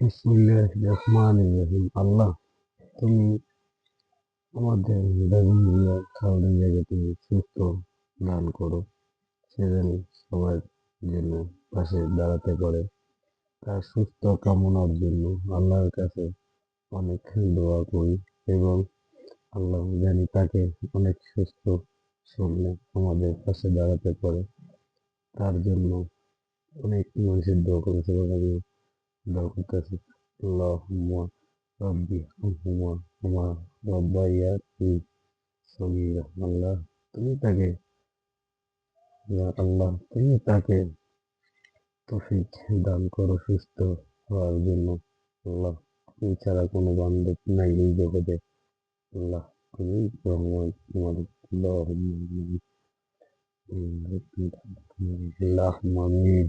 বিসমিল্লাহির রহমানির রহিম। আল্লাহ, তুমি আমাদের বেগম জিয়া খালেদা জিয়াকে তুমি সুস্থ দান করো। সে যেন সবার জন্য পাশে দাঁড়াতে পারে। তার সুস্থ কামনার জন্য আল্লাহর কাছে অনেক দোয়া করি এবং আল্লাহ জানি তাকে অনেক সুস্থ সামনে আমাদের পাশে দাঁড়াতে পারে। তার জন্য অনেক মানুষের দোয়া করেছে এবং আমি দোয়া করতেছি। আল্লাহুম্মা রাব্বি আনহুমা কামা রাব্বায়ানি সগীরা। আল্লাহ, তুমি তাকে আল্লাহ তুমি তাকে তৌফিক দান করো সুস্থ হওয়ার জন্য। আল্লাহ, তুমি ছাড়া কোনো বান্ধব নাই এই জগতে। আল্লাহ, তুমি রহমান তোমার। আল্লাহুম্মা আল্লাহুম্মা আমিন।